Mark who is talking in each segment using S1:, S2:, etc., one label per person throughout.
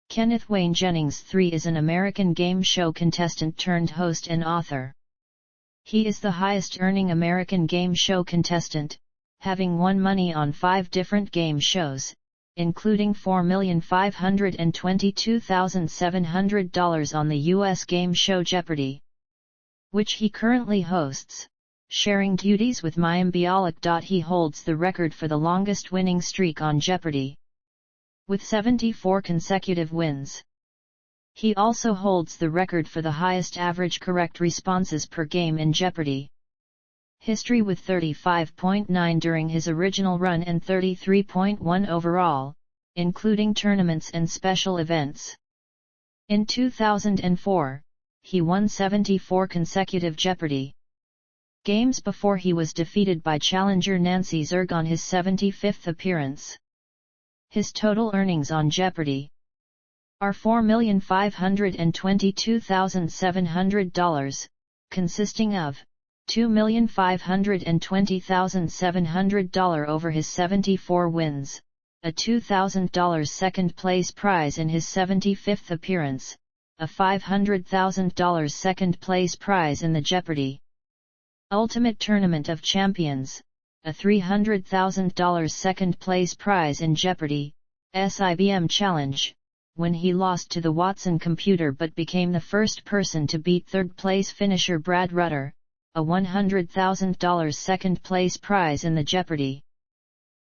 S1: Kenneth Wayne Jennings III is an American game show contestant turned host and author. He is the highest-earning American game show contestant, having won money on 5 different game shows, including $4,522,700 on the U.S. game show Jeopardy! Which he currently hosts, sharing duties with Mayim Bialik. He holds the record for the longest winning streak on Jeopardy! With 74 consecutive wins. He also holds the record for the highest average correct responses per game in Jeopardy! History with 35.9 during his original run and 33.1 overall, including tournaments and special events. In 2004, he won 74 consecutive Jeopardy! Games before he was defeated by challenger Nancy Zerg on his 75th appearance. His total earnings on Jeopardy! Are $4,522,700, consisting of $2,520,700 over his 74 wins, a $2,000 second-place prize in his 75th appearance, a $500,000 second-place prize in the Jeopardy! Ultimate Tournament of Champions, a $300,000 second-place prize in Jeopardy! IBM Challenge, when he lost to the Watson computer but became the first person to beat third-place finisher Brad Rutter, a $100,000 second-place prize in the Jeopardy!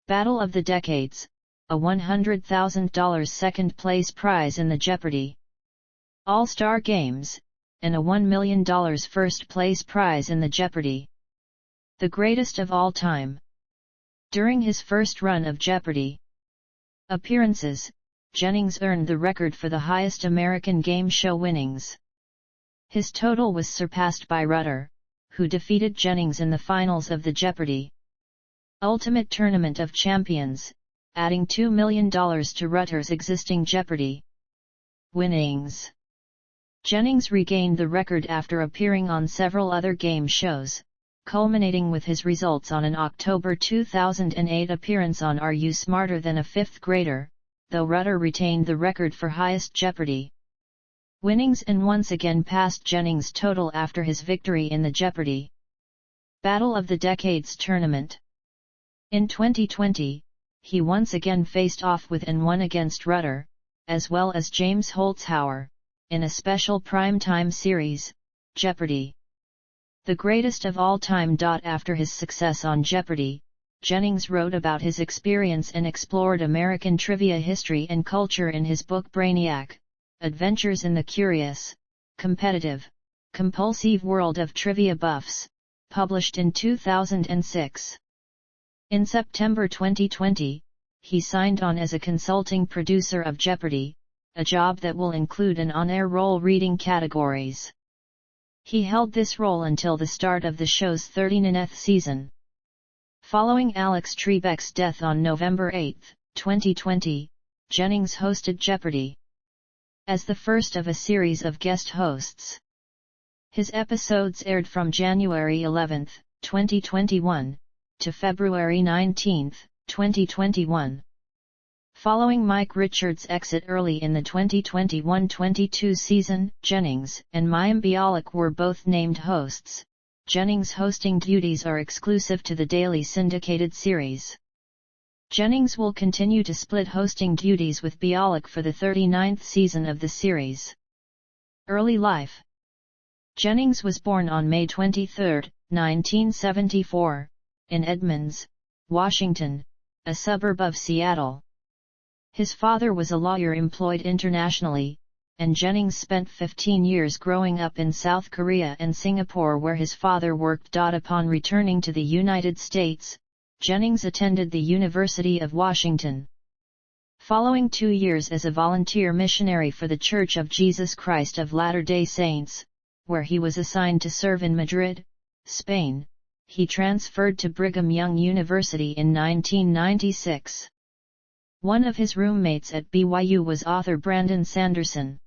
S1: Battle of the Decades, a $100,000 second-place prize in the Jeopardy! All-Star Games, and a $1 million first-place prize in the Jeopardy! The greatest of all time. During his first run of Jeopardy! Appearances, Jennings earned the record for the highest American game show winnings. His total was surpassed by Rutter, who defeated Jennings in the finals of the Jeopardy! Ultimate Tournament of Champions, adding $2 million to Rutter's existing Jeopardy! Winnings. Jennings regained the record after appearing on several other game shows, culminating with his results on an October 2008 appearance on Are You Smarter Than a Fifth Grader?, though Rutter retained the record for highest Jeopardy! Winnings and once again passed Jennings' total after his victory in the Jeopardy! Battle of the Decades tournament. In 2020, he once again faced off with and won against Rutter, as well as James Holzhauer, in a special primetime series, Jeopardy! The greatest of all time. After his success on Jeopardy!, Jennings wrote about his experience and explored American trivia history and culture in his book Brainiac: Adventures in the Curious, Competitive, Compulsive World of Trivia Buffs, published in 2006. In September 2020, he signed on as a consulting producer of Jeopardy!, a job that will include an on-air role reading categories. He held this role until the start of the show's 39th season. Following Alex Trebek's death on November 8, 2020, Jennings hosted Jeopardy! As the first of a series of guest hosts. His episodes aired from January 11, 2021, to February 19, 2021. Following Mike Richards' exit early in the 2021-22 season, Jennings and Mayim Bialik were both named hosts. Jennings' hosting duties are exclusive to the daily syndicated series. Jennings will continue to split hosting duties with Bialik for the 39th season of the series. Early life. Jennings was born on May 23, 1974, in Edmonds, Washington, a suburb of Seattle. His father was a lawyer employed internationally, and Jennings spent 15 years growing up in South Korea and Singapore where his father worked. Upon returning to the United States, Jennings attended the University of Washington. Following 2 years as a volunteer missionary for the Church of Jesus Christ of Latter-day Saints, where he was assigned to serve in Madrid, Spain, he transferred to Brigham Young University in 1996. One of his roommates at BYU was author Brandon Sanderson.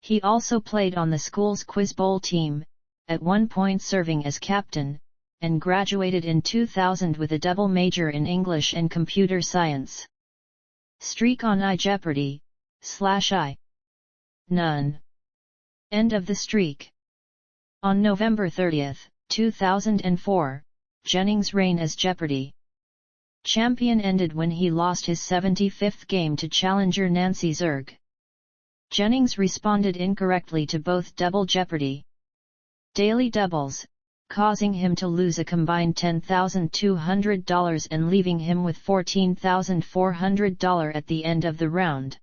S1: He also played on the school's Quiz Bowl team, at one point serving as captain, and graduated in 2000 with a double major in English and computer science. Streak on iJeopardy! I. None. End of the streak. On November 30, 2004, Jennings' reign as Jeopardy! Champion ended when he lost his 75th game to challenger Nancy Zerg. Jennings responded incorrectly to both Double Jeopardy! Daily doubles, causing him to lose a combined $10,200 and leaving him with $14,400 at the end of the round.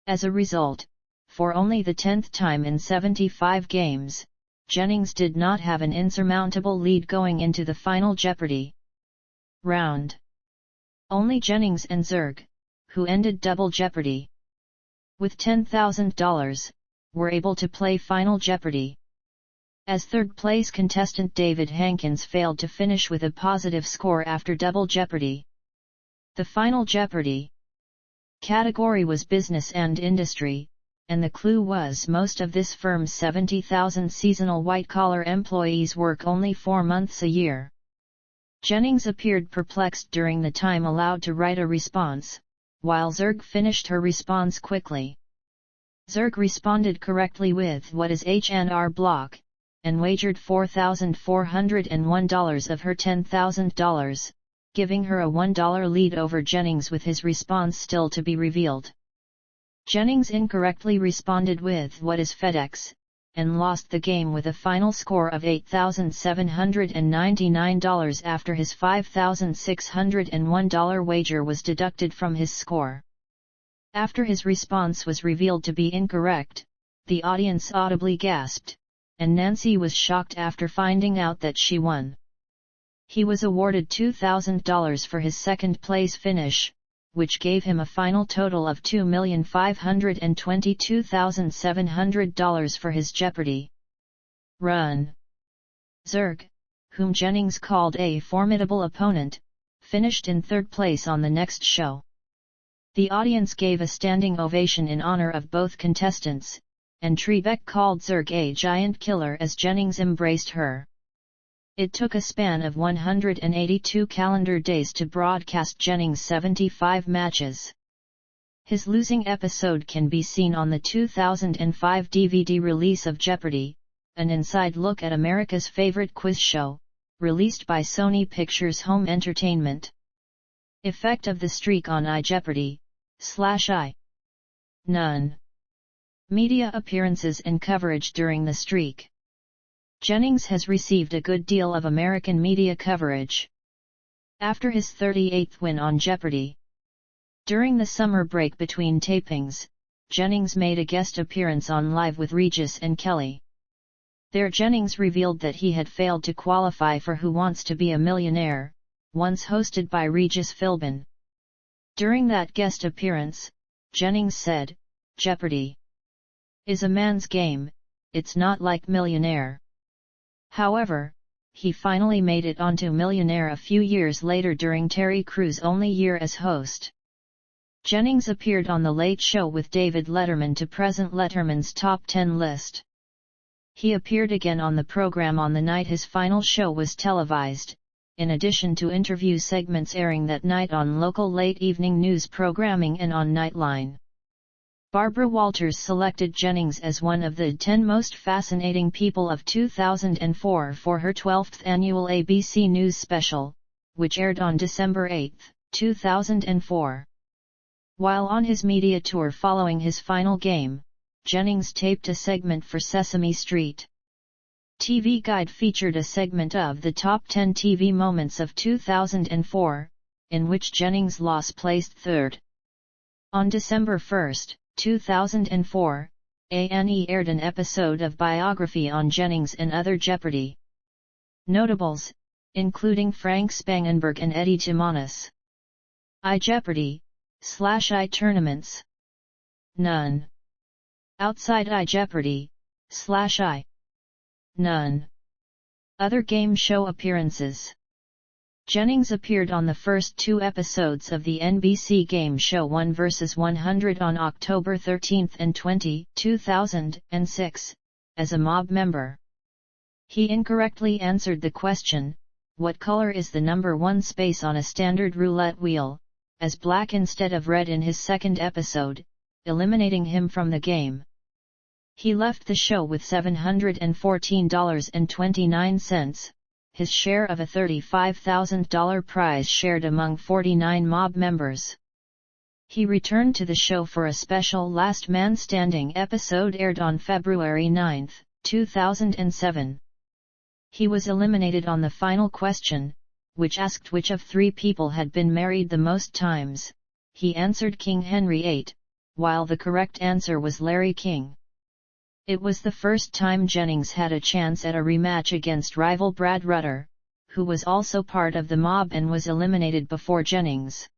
S1: As a result, for only the 10th time in 75 games, Jennings did not have an insurmountable lead going into the final Jeopardy! Round. Only Jennings and Zerg, who ended Double Jeopardy! With $10,000, were able to play Final Jeopardy! As third-place contestant David Hankins failed to finish with a positive score after Double Jeopardy! The Final Jeopardy! Category was Business and Industry, and the clue was most of this firm's 70,000 seasonal white-collar employees work only 4 months a year. Jennings appeared perplexed during the time allowed to write a response, while Zerg finished her response quickly. Zerg responded correctly with "What is HNR block?" and wagered $4,401 of her $10,000, giving her a $1 lead over Jennings with his response still to be revealed. Jennings incorrectly responded with "What is FedEx?" and lost the game with a final score of $8,799 after his $5,601 wager was deducted from his score. After his response was revealed to be incorrect, the audience audibly gasped, and Nancy was shocked after finding out that she won. He was awarded $2,000 for his second-place finish, which gave him a final total of $2,522,700 for his Jeopardy! Run. Zerg, whom Jennings called a formidable opponent, finished in third place on the next show. The audience gave a standing ovation in honor of both contestants, and Trebek called Zerg a giant killer as Jennings embraced her. It took a span of 182 calendar days to broadcast Jennings' 75 matches. His losing episode can be seen on the 2005 DVD release of Jeopardy! An inside look at America's favorite quiz show, released by Sony Pictures Home Entertainment. Effect of the streak on iJeopardy! None. Media appearances and coverage during the streak. Jennings has received a good deal of American media coverage. After his 38th win on Jeopardy! During the summer break between tapings, Jennings made a guest appearance on Live with Regis and Kelly. There Jennings revealed that he had failed to qualify for Who Wants to Be a Millionaire, once hosted by Regis Philbin. During that guest appearance, Jennings said, "Jeopardy! Is a man's game, it's not like Millionaire." However, he finally made it onto Millionaire a few years later during Terry Crews' only year as host. Jennings appeared on The Late Show with David Letterman to present Letterman's Top 10 list. He appeared again on the program on the night his final show was televised, in addition to interview segments airing that night on local late evening news programming and on Nightline. Barbara Walters selected Jennings as one of the 10 most fascinating people of 2004 for her 12th annual ABC News special, which aired on December 8, 2004. While on his media tour following his final game, Jennings taped a segment for Sesame Street. TV Guide featured a segment of the top 10 TV moments of 2004, in which Jennings' loss placed third. On December 1, 2004, A&E aired an episode of Biography on Jennings and Other Jeopardy! Notables, including Frank Spangenberg and Eddie Timanis. iJeopardy! /iTournaments. None. Outside iJeopardy! /I. None. Other game show appearances. Jennings appeared on the first 2 episodes of the NBC game show 1 vs. 100 on October 13 and 20, 2006, as a mob member. He incorrectly answered the question, "What color is the number 1 space on a standard roulette wheel?" as black instead of red in his second episode, eliminating him from the game. He left the show with $714.29, his share of a $35,000 prize shared among 49 mob members. He returned to the show for a special Last Man Standing episode aired on February 9, 2007. He was eliminated on the final question, which asked which of three people had been married the most times. He answered King Henry VIII, while the correct answer was Larry King. It was the first time Jennings had a chance at a rematch against rival Brad Rutter, who was also part of the mob and was eliminated before Jennings.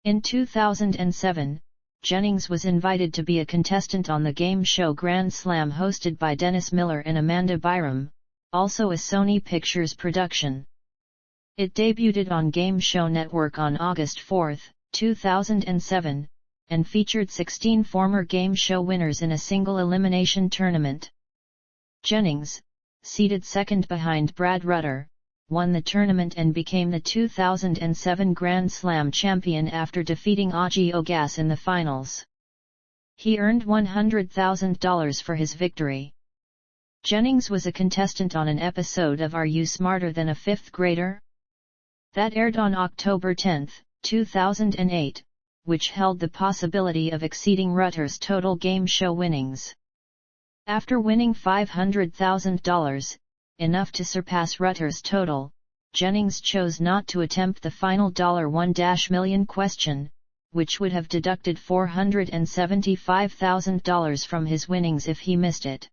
S1: In 2007, Jennings was invited to be a contestant on the game show Grand Slam hosted by Dennis Miller and Amanda Byram, also a Sony Pictures production. It debuted on Game Show Network on August 4, 2007, and featured 16 former game show winners in a single elimination tournament. Jennings, seated second behind Brad Rutter, won the tournament and became the 2007 Grand Slam champion after defeating Augie Ogas in the finals. He earned $100,000 for his victory. Jennings was a contestant on an episode of Are You Smarter Than a Fifth Grader? That aired on October 10, 2008, which held the possibility of exceeding Rutter's total game show winnings. After winning $500,000, enough to surpass Rutter's total, Jennings chose not to attempt the final $1 million question, which would have deducted $475,000 from his winnings if he missed it.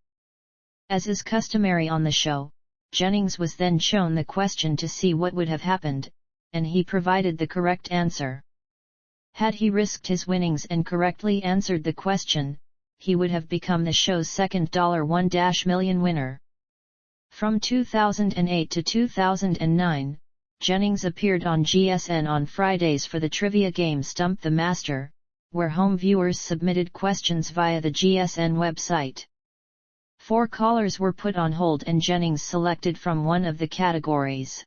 S1: As is customary on the show, Jennings was then shown the question to see what would have happened, and he provided the correct answer. Had he risked his winnings and correctly answered the question, he would have become the show's second $1 million winner. From 2008 to 2009, Jennings appeared on GSN on Fridays for the trivia game Stump the Master, where home viewers submitted questions via the GSN website. 4 callers were put on hold and Jennings selected from one of the categories.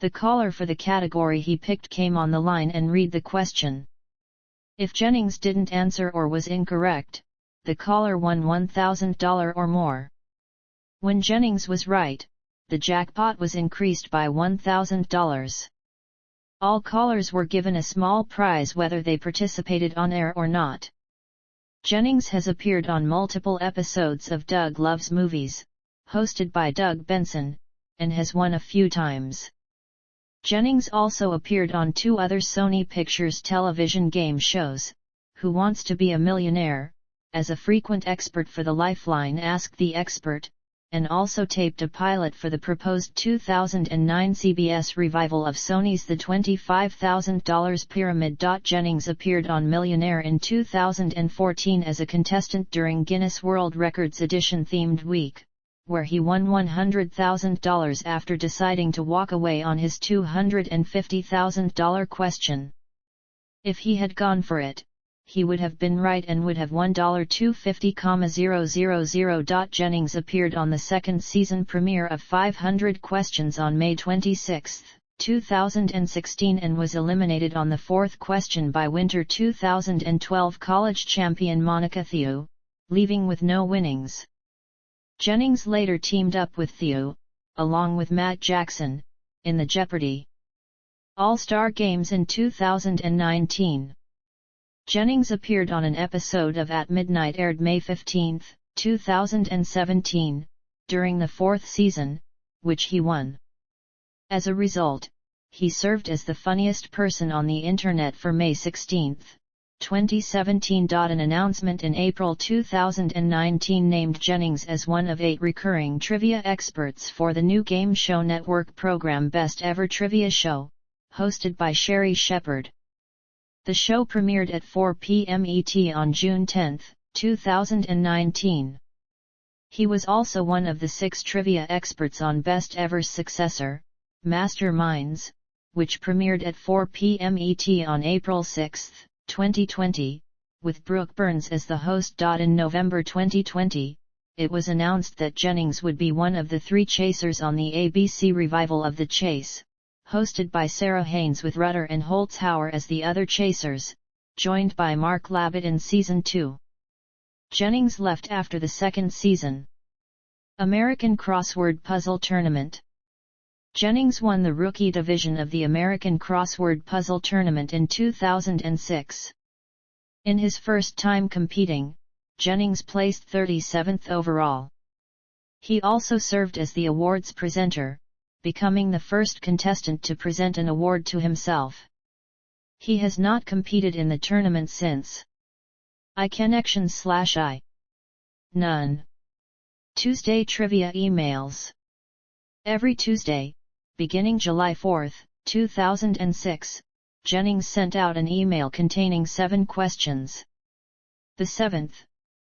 S1: The caller for the category he picked came on the line and read the question. If Jennings didn't answer or was incorrect, the caller won $1,000 or more. When Jennings was right, the jackpot was increased by $1,000. All callers were given a small prize whether they participated on air or not. Jennings has appeared on multiple episodes of Doug Loves Movies, hosted by Doug Benson, and has won a few times. Jennings also appeared on 2 other Sony Pictures television game shows, Who Wants to Be a Millionaire, as a frequent expert for the Lifeline Ask the Expert, and also taped a pilot for the proposed 2009 CBS revival of Sony's The $25,000 Pyramid. Jennings appeared on Millionaire in 2014 as a contestant during Guinness World Records Edition themed week, where he won $100,000 after deciding to walk away on his $250,000 question. If he had gone for it, he would have been right and would have won $250,000. Jennings appeared on the second season premiere of 500 Questions on May 26, 2016 and was eliminated on the 4th question by Winter 2012 college champion Monica Thieu, leaving with no winnings. Jennings later teamed up with Thieu, along with Matt Jackson, in the Jeopardy! All-Star Games in 2019. Jennings appeared on an episode of At Midnight aired May 15, 2017, during the 4th season, which he won. As a result, he served as the funniest person on the internet for May 16, 2017. An announcement in April 2019 named Jennings as one of 8 recurring trivia experts for the new Game Show Network program Best Ever Trivia Show, hosted by Sherry Shepherd. The show premiered at 4 p.m. ET on June 10, 2019. He was also one of the 6 trivia experts on Best Ever's successor, Masterminds, which premiered at 4 p.m. ET on April 6, 2020, with Brooke Burns as the host. In November 2020, it was announced that Jennings would be one of the 3 chasers on the ABC revival of The Chase, hosted by Sarah Haynes with Rutter and Holtzhauer as the other chasers, joined by Mark Labitt in Season 2. Jennings left after the second season. American Crossword Puzzle Tournament. Jennings won the Rookie Division of the American Crossword Puzzle Tournament in 2006. In his first time competing, Jennings placed 37th overall. He also served as the awards presenter, becoming the first contestant to present an award to himself. He has not competed in the tournament since. iConnections/I. None. Tuesday Trivia Emails. Every Tuesday, beginning July 4, 2006, Jennings sent out an email containing 7 questions. The 7th,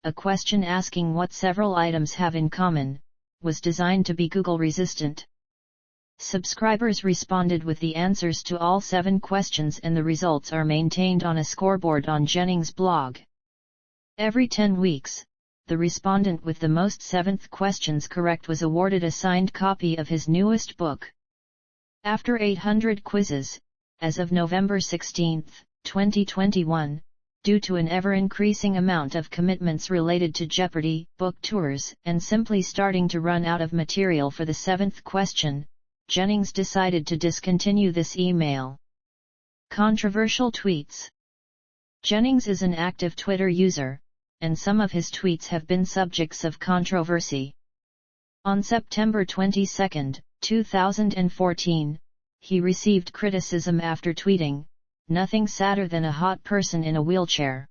S1: a question asking what several items have in common, was designed to be Google resistant. Subscribers responded with the answers to all 7 questions, and the results are maintained on a scoreboard on Jennings' blog. Every 10 weeks, the respondent with the most 7th questions correct was awarded a signed copy of his newest book. After 800 quizzes, as of November 16, 2021, due to an ever-increasing amount of commitments related to Jeopardy! Book tours, and simply starting to run out of material for the 7th question, Jennings decided to discontinue this email. Controversial tweets. Jennings is an active Twitter user, and some of his tweets have been subjects of controversy. On September 22, 2014, he received criticism after tweeting, "Nothing sadder than a hot person in a wheelchair."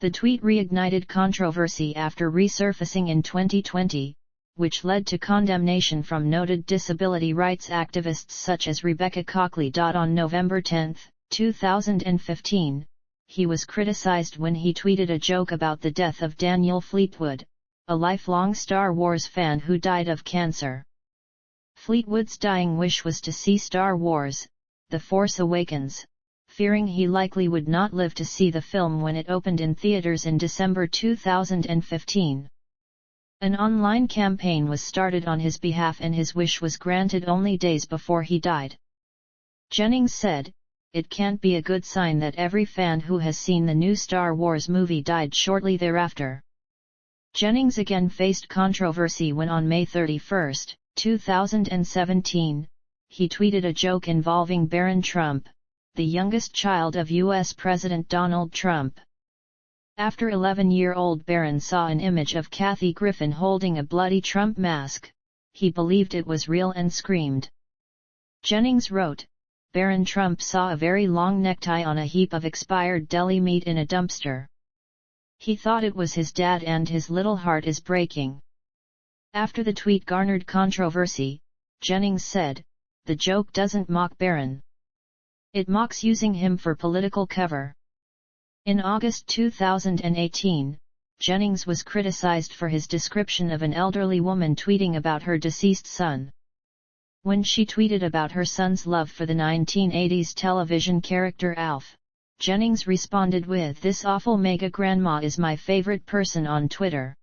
S1: The tweet reignited controversy after resurfacing in 2020, which led to condemnation from noted disability rights activists such as Rebecca Cockley. On November 10, 2015, he was criticized when he tweeted a joke about the death of Daniel Fleetwood, a lifelong Star Wars fan who died of cancer. Fleetwood's dying wish was to see Star Wars: The Force Awakens, fearing he likely would not live to see the film when it opened in theaters in December 2015. An online campaign was started on his behalf, and his wish was granted only days before he died. Jennings said, "It can't be a good sign that every fan who has seen the new Star Wars movie died shortly thereafter." Jennings again faced controversy when on May 31, 2017, he tweeted a joke involving Barron Trump, the youngest child of U.S. President Donald Trump. After 11-year-old Barron saw an image of Kathy Griffin holding a bloody Trump mask, he believed it was real and screamed. Jennings wrote, "Barron Trump saw a very long necktie on a heap of expired deli meat in a dumpster. He thought it was his dad and his little heart is breaking." After the tweet garnered controversy, Jennings said, "The joke doesn't mock Barron. It mocks using him for political cover." In August 2018, Jennings was criticized for his description of an elderly woman tweeting about her deceased son. When she tweeted about her son's love for the 1980s television character Alf, Jennings responded with, "This awful mega grandma is my favorite person on Twitter."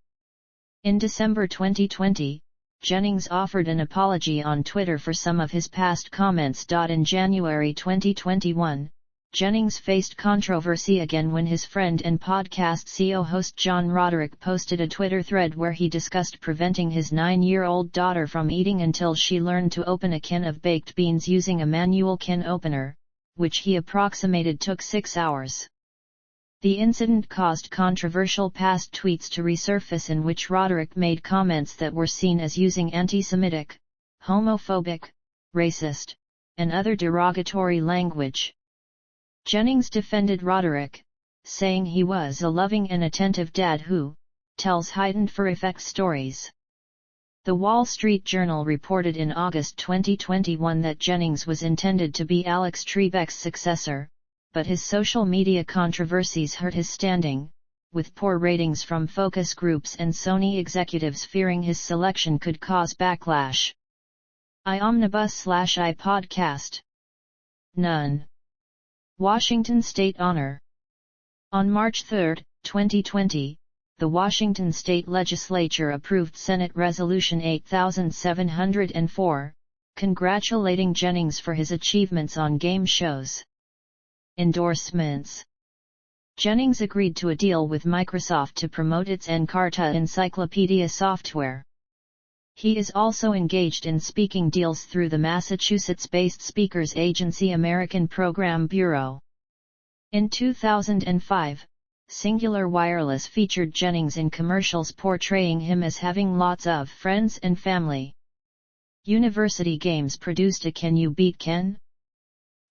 S1: In December 2020, Jennings offered an apology on Twitter for some of his past comments. In January 2021, Jennings faced controversy again when his friend and podcast CEO host John Roderick posted a Twitter thread where he discussed preventing his 9-year-old daughter from eating until she learned to open a can of baked beans using a manual can opener, which he approximated took 6 hours. The incident caused controversial past tweets to resurface in which Roderick made comments that were seen as using anti-Semitic, homophobic, racist, and other derogatory language. Jennings defended Roderick, saying he was a loving and attentive dad who tells heightened for effect stories. The Wall Street Journal reported in August 2021 that Jennings was intended to be Alex Trebek's successor, but his social media controversies hurt his standing, with poor ratings from focus groups and Sony executives fearing his selection could cause backlash. iOmnibus/I podcast. None. Washington State Honor. On March 3, 2020, the Washington State Legislature approved Senate Resolution 8704, congratulating Jennings for his achievements on game shows. Endorsements. Jennings agreed to a deal with Microsoft to promote its Encarta encyclopedia software. He is also engaged in speaking deals through the Massachusetts-based speakers agency American Program Bureau. In 2005, Singular Wireless featured Jennings in commercials portraying him as having lots of friends and family. University Games produced a Can You Beat Ken?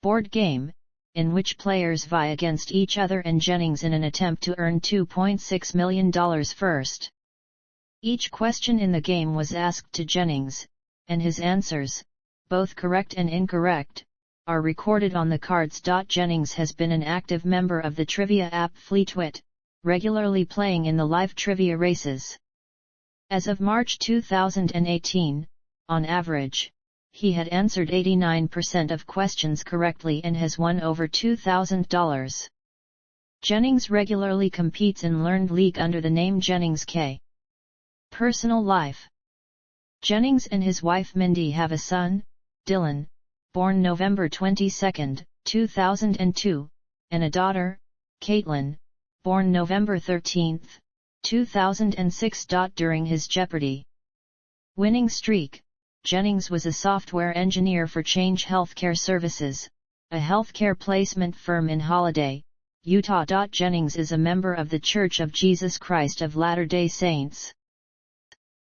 S1: board game, in which players vie against each other and Jennings in an attempt to earn $2.6 million first. Each question in the game was asked to Jennings, and his answers, both correct and incorrect, are recorded on the cards. Jennings has been an active member of the trivia app Fleetwit, regularly playing in the live trivia races. As of March 2018, on average, he had answered 89% of questions correctly and has won over $2,000. Jennings regularly competes in Learned League under the name Jennings K. Personal life. Jennings and his wife Mindy have a son, Dylan, born November 22, 2002, and a daughter, Caitlin, born November 13, 2006. During his Jeopardy! Winning streak, Jennings was a software engineer for Change Healthcare Services, a healthcare placement firm in Holiday, Utah. Jennings is a member of The Church of Jesus Christ of Latter-day Saints.